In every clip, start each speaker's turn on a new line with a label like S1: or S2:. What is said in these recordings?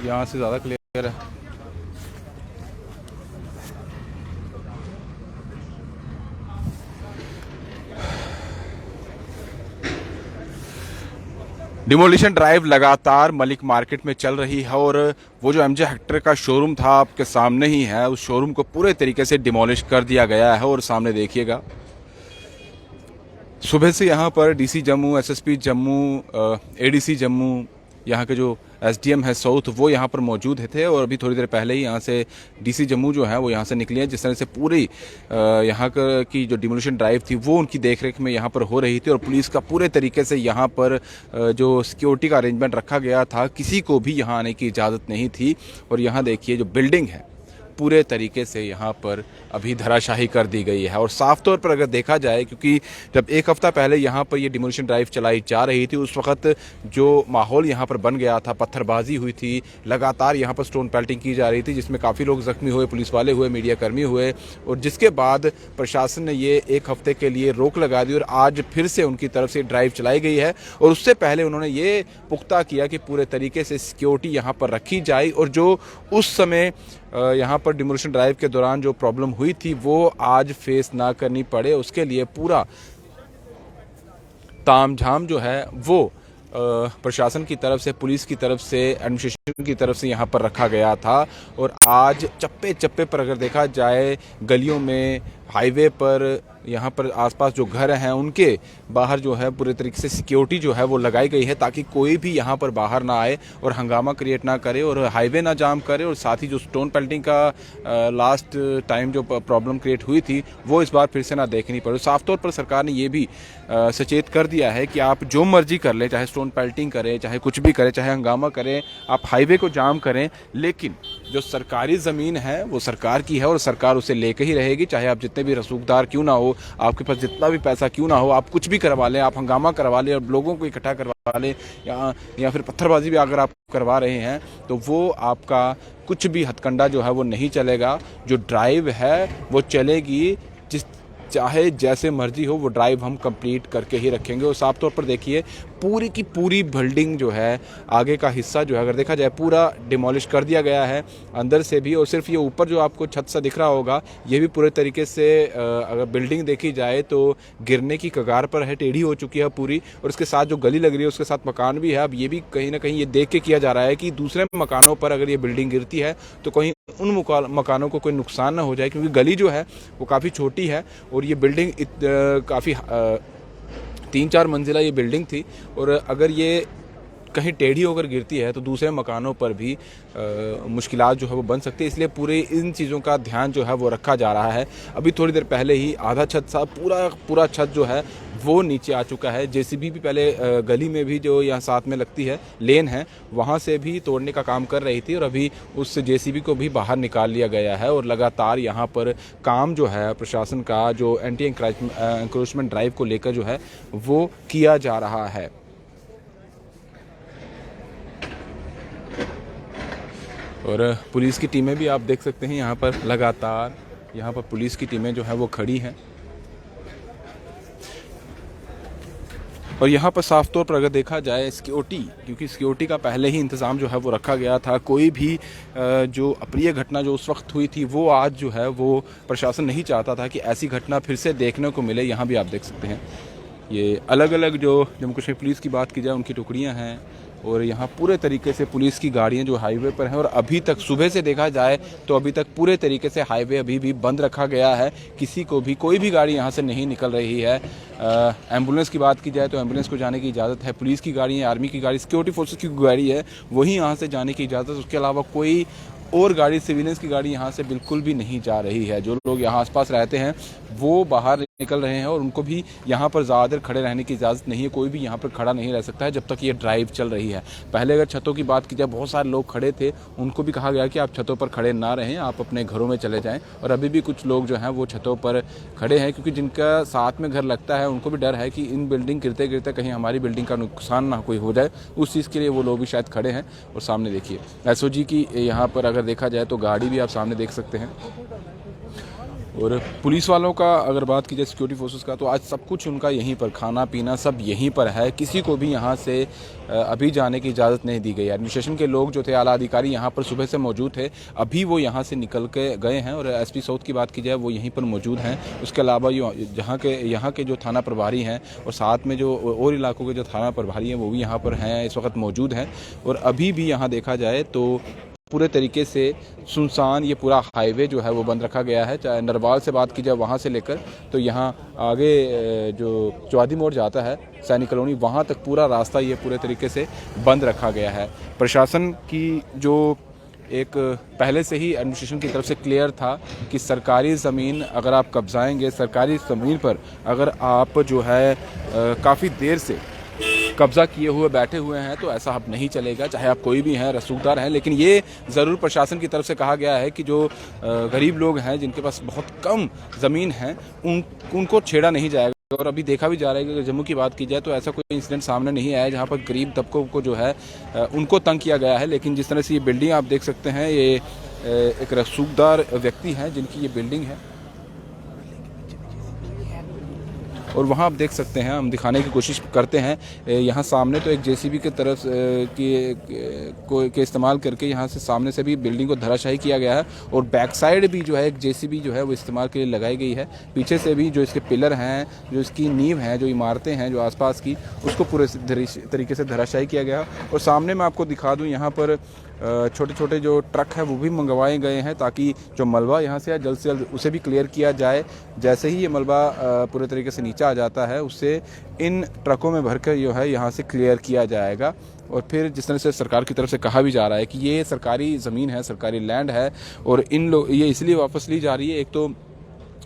S1: यहाँ से ज़्यादा क्लियर है। डिमोलिशन ड्राइव लगातार मलिक मार्केट में चल रही है और वो जो एमजे हेक्टर का शोरूम था आपके सामने ही है, उस शोरूम को पूरे तरीके से डिमोलिश कर दिया गया है। और सामने देखिएगा, सुबह से यहाँ पर DC Jammu, SSP Jammu, ADC Jammu, यहाँ के जो एसडीएम है साउथ, वो यहाँ पर मौजूद थे। और अभी थोड़ी देर पहले ही यहाँ से डीसी जम्मू जो है वो यहाँ से निकली है। जिस तरह से पूरी यहाँ की जो डिमोलिशन ड्राइव थी वो उनकी देखरेख में यहाँ पर हो रही थी और पुलिस का पूरे तरीके से यहाँ पर जो सिक्योरिटी का अरेंजमेंट रखा गया था, किसी को भी यहाँ आने की इजाज़त नहीं थी। और यहाँ देखिए जो बिल्डिंग है पूरे तरीके से यहाँ पर अभी धराशाही कर दी गई है। और साफ तौर पर अगर देखा जाए, क्योंकि जब एक हफ्ता पहले यहाँ पर ये डिमोलिशन ड्राइव चलाई जा रही थी, उस वक्त जो माहौल यहाँ पर बन गया था, पत्थरबाजी हुई थी, लगातार यहाँ पर स्टोन पेल्टिंग की जा रही थी, जिसमें काफ़ी लोग जख्मी हुए, पुलिस वाले हुए, मीडिया कर्मी हुए। और जिसके बाद प्रशासन ने ये एक हफ्ते के लिए रोक लगा दी और आज फिर से उनकी तरफ से ड्राइव चलाई गई है। और उससे पहले उन्होंने ये पुख्ता किया कि पूरे तरीके से सिक्योरिटी यहाँ पर रखी जाए और जो उस समय यहाँ पर डिमोलिशन ड्राइव के दौरान जो प्रॉब्लम हुई थी वो आज फेस ना करनी पड़े, उसके लिए पूरा तामझाम जो है वो प्रशासन की तरफ से, पुलिस की तरफ से, एडमिनिस्ट्रेशन की तरफ से यहाँ पर रखा गया था। और आज चप्पे चप्पे पर अगर देखा जाए, गलियों में, हाईवे पर, यहाँ पर आसपास जो घर हैं उनके बाहर जो है पूरे तरीके से सिक्योरिटी जो है वो लगाई गई है, ताकि कोई भी यहाँ पर बाहर ना आए और हंगामा क्रिएट ना करे और हाईवे ना जाम करे। और साथ ही जो स्टोन पेल्टिंग का लास्ट टाइम जो प्रॉब्लम क्रिएट हुई थी वो इस बार फिर से ना देखनी पड़े। साफ तौर पर सरकार ने ये भी सचेत कर दिया है कि आप जो मर्जी कर लें, चाहे स्टोन पेल्टिंग करें, चाहे कुछ भी करें, चाहे हंगामा करें, आप हाईवे को जाम करें, लेकिन जो सरकारी ज़मीन है वो सरकार की है और सरकार उसे लेकर ही रहेगी। चाहे आप जितने भी रसूखदार क्यों ना हो, आपके पास जितना भी पैसा क्यों ना हो, आप कुछ भी करवा लें, आप हंगामा करवा लें और लोगों को इकट्ठा करवा लें, या फिर पत्थरबाजी भी अगर आप करवा रहे हैं, तो वो आपका कुछ भी हथकंडा जो है वो नहीं चलेगा। जो ड्राइव है वो चलेगी, जिस चाहे जैसे मर्जी हो, वो ड्राइव हम कंप्लीट करके ही रखेंगे। और साफ तौर पर देखिए, पूरी की पूरी बिल्डिंग जो है, आगे का हिस्सा जो है अगर देखा जाए पूरा डिमोलिश कर दिया गया है अंदर से भी। और सिर्फ ये ऊपर जो आपको छत सा दिख रहा होगा, ये भी पूरे तरीके से अगर बिल्डिंग देखी जाए तो गिरने की कगार पर है, टेढ़ी हो चुकी है पूरी। और इसके साथ जो गली लग रही है उसके साथ मकान भी है। अब ये भी कहीं ना कहीं ये देख के किया जा रहा है कि दूसरे मकानों पर अगर ये बिल्डिंग गिरती है तो कहीं उन मकानों को कोई नुकसान ना हो जाए, क्योंकि गली जो है वो काफ़ी छोटी है और ये बिल्डिंग काफ़ी 3-4 मंजिला ये बिल्डिंग थी। और अगर ये कहीं टेढ़ी होकर गिरती है तो दूसरे मकानों पर भी मुश्किलात जो है वो बन सकती है। इसलिए पूरे इन चीज़ों का ध्यान जो है वो रखा जा रहा है। अभी थोड़ी देर पहले ही आधा छत सा पूरा छत जो है वो नीचे आ चुका है। जेसीबी भी पहले गली में भी जो यहाँ साथ में लगती है लेन है, वहाँ से भी तोड़ने का काम कर रही थी और अभी उस जेसीबी को भी बाहर निकाल लिया गया है। और लगातार यहाँ पर काम जो है प्रशासन का, जो एंटी एंक्रोचमेंट ड्राइव को लेकर जो है वो किया जा रहा है। और पुलिस की टीमें भी आप देख सकते हैं यहाँ पर, लगातार यहाँ पर पुलिस की टीमें जो है वो खड़ी हैं। और यहाँ पर साफ तौर पर अगर देखा जाए सिक्योरिटी, क्योंकि सिक्योरिटी का पहले ही इंतज़ाम जो है वो रखा गया था। कोई भी जो अप्रिय घटना जो उस वक्त हुई थी वो आज जो है वो प्रशासन नहीं चाहता था कि ऐसी घटना फिर से देखने को मिले। यहाँ भी आप देख सकते हैं ये अलग अलग जो जम्मू कश्मीर पुलिस की बात की जाए उनकी टुकड़ियाँ हैं। और यहाँ पूरे तरीके से पुलिस की गाड़ियाँ जो हाईवे पर हैं, और अभी तक सुबह से देखा जाए तो अभी तक पूरे तरीके से हाईवे अभी भी बंद रखा गया है। किसी को भी कोई भी गाड़ी यहाँ से नहीं निकल रही है। एम्बुलेंस की बात की जाए तो एम्बुलेंस को जाने की इजाज़त है, पुलिस की गाड़ी है, आर्मी की गाड़ी, सिक्योरिटी फोर्सेस की गाड़ी है, वही यहाँ से जाने की इजाज़त। उसके अलावा कोई और गाड़ी, सिविलियंस की गाड़ी यहाँ से बिल्कुल भी नहीं जा रही है। जो लोग यहाँ आसपास रहते हैं वो बाहर निकल रहे हैं और उनको भी यहाँ पर ज़्यादा देर खड़े रहने की इजाज़त नहीं है। कोई भी यहाँ पर खड़ा नहीं रह सकता है जब तक ये ड्राइव चल रही है। पहले अगर छतों की बात की जाए, बहुत सारे लोग खड़े थे, उनको भी कहा गया कि आप छतों पर खड़े ना रहें, आप अपने घरों में चले जाएं। और अभी भी कुछ लोग जो हैं वो छतों पर खड़े हैं, क्योंकि जिनका साथ में घर लगता है उनको भी डर है कि इन बिल्डिंग गिरते गिरते कहीं हमारी बिल्डिंग का नुकसान ना कोई हो जाए, उस चीज़ के लिए वो लोग भी शायद खड़े हैं। और सामने देखिए एसओजी की यहाँ पर अगर देखा जाए तो गाड़ी भी आप सामने देख सकते हैं। और पुलिस वालों का अगर बात की जाए, सिक्योरिटी फोर्सेस का, तो आज सब कुछ उनका यहीं पर, खाना पीना सब यहीं पर है। किसी को भी यहाँ से अभी जाने की इजाज़त नहीं दी गई। एडमिनिस्ट्रेशन के लोग जो थे, आला अधिकारी यहाँ पर सुबह से मौजूद थे, अभी वो यहाँ से निकल के गए हैं। और एसपी साउथ की बात की जाए, वो यहीं पर मौजूद हैं। उसके अलावा यहाँ के जो थाना प्रभारी हैं और साथ में जो और इलाकों के जो थाना प्रभारी हैं, वो भी यहाँ पर हैं, इस वक्त मौजूद हैं। और अभी भी यहाँ देखा जाए तो पूरे तरीके से सुनसान ये पूरा हाईवे जो है वो बंद रखा गया है। चाहे नरवाल से बात की जाए, वहाँ से लेकर तो यहाँ आगे जो चौहादी मोड़ जाता है सैनिक कॉलोनी, वहाँ तक पूरा रास्ता ये पूरे तरीके से बंद रखा गया है। प्रशासन की जो एक पहले से ही एडमिनिस्ट्रेशन की तरफ से क्लियर था कि सरकारी ज़मीन अगर आप कब्जाएंगे, सरकारी ज़मीन पर अगर आप जो है काफ़ी देर से कब्जा किए हुए बैठे हुए हैं, तो ऐसा अब नहीं चलेगा, चाहे आप कोई भी हैं, रसूखदार हैं। लेकिन ये ज़रूर प्रशासन की तरफ से कहा गया है कि जो गरीब लोग हैं, जिनके पास बहुत कम ज़मीन है, उनको छेड़ा नहीं जाएगा। और अभी देखा भी जा रहा है कि अगर जम्मू की बात की जाए तो ऐसा कोई इंसिडेंट सामने नहीं आया जहाँ पर गरीब तबकों को जो है उनको तंग किया गया है। लेकिन जिस तरह से ये बिल्डिंग आप देख सकते हैं, ये एक रसूखदार व्यक्ति हैं जिनकी ये बिल्डिंग है। और वहाँ आप देख सकते हैं, हम दिखाने की कोशिश करते हैं। यहाँ सामने तो एक जेसीबी की तरफ के इस्तेमाल करके यहाँ से सामने से भी बिल्डिंग को धराशायी किया गया है। और बैक साइड भी जो है एक जेसीबी जो है वो इस्तेमाल के लिए लगाई गई है। पीछे से भी जो इसके पिलर हैं, जो इसकी नींव हैं, जो इमारतें हैं जो आसपास की, उसको पूरे तरीके से धराशायी किया गया। और सामने मैं आपको दिखा दूँ, यहाँ पर छोटे छोटे जो ट्रक है वो भी मंगवाए गए हैं, ताकि जो मलबा यहाँ से जल्द से जल्द उसे भी क्लियर किया जाए। जैसे ही ये मलबा पूरे तरीके से नीचे आ जाता है, उससे इन ट्रकों में भरकर जो है यहाँ से क्लियर किया जाएगा। और फिर जिस तरह से सरकार की तरफ से कहा भी जा रहा है कि ये सरकारी ज़मीन है, सरकारी लैंड है, और ये इसलिए वापस ली जा रही है। एक तो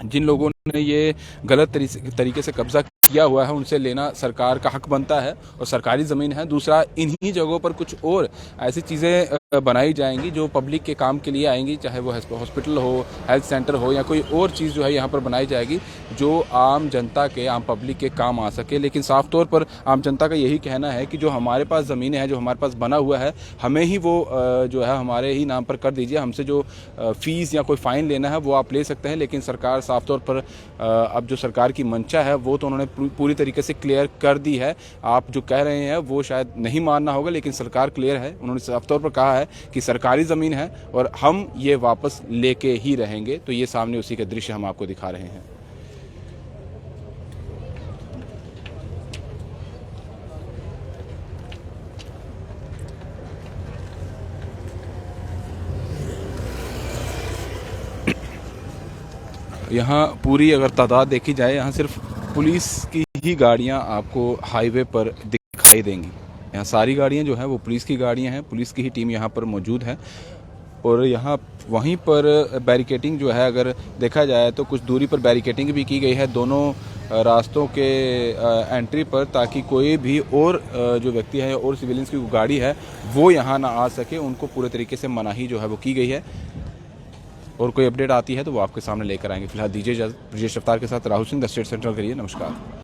S1: जिन लोगों ने ये गलत तरीके से कब्जा किया हुआ है, उनसे लेना सरकार का हक बनता है, और सरकारी ज़मीन है। दूसरा, इन्हीं जगहों पर कुछ और ऐसी चीज़ें बनाई जाएंगी जो पब्लिक के काम के लिए आएंगी, चाहे वो हॉस्पिटल हो, हेल्थ सेंटर हो, या कोई और चीज़ जो है यहाँ पर बनाई जाएगी जो आम जनता के, आम पब्लिक के काम आ सके। लेकिन साफ तौर पर आम जनता का यही कहना है कि जो हमारे पास ज़मीनें हैं, जो हमारे पास बना हुआ है, हमें ही वो जो है हमारे ही नाम पर कर दीजिए। हमसे जो फ़ीस या कोई फ़ाइन लेना है वो आप ले सकते हैं। लेकिन सरकार साफ तौर पर अब जो सरकार की मंशा है वो तो उन्होंने पूरी तरीके से क्लियर कर दी है। आप जो कह रहे हैं वो शायद नहीं मानना होगा, लेकिन सरकार क्लियर है। उन्होंने साफ तौर पर कहा है कि सरकारी ज़मीन है और हम ये वापस लेके ही रहेंगे। तो ये सामने उसी के दृश्य हम आपको दिखा रहे हैं। यहाँ पूरी अगर तादाद देखी जाए, यहाँ सिर्फ पुलिस की ही गाड़ियाँ आपको हाईवे पर दिखाई देंगी। यहाँ सारी गाड़ियाँ जो हैं वो पुलिस की गाड़ियाँ हैं, पुलिस की ही टीम यहाँ पर मौजूद है। और यहाँ वहीं पर बैरिकेटिंग जो है, अगर देखा जाए तो कुछ दूरी पर बैरिकेटिंग भी की गई है दोनों रास्तों के एंट्री पर, ताकि कोई भी और जो व्यक्ति है और सिविलियंस की गाड़ी है वो यहाँ ना आ सके। उनको पूरे तरीके से मनाही जो है वो की गई है। और कोई अपडेट आती है तो वो आपके सामने लेकर आएंगे। फिलहाल दीजिए इजाज़त। ब्रजेश रफ्तार के साथ Rahul Singh, the state central करिए। नमस्कार।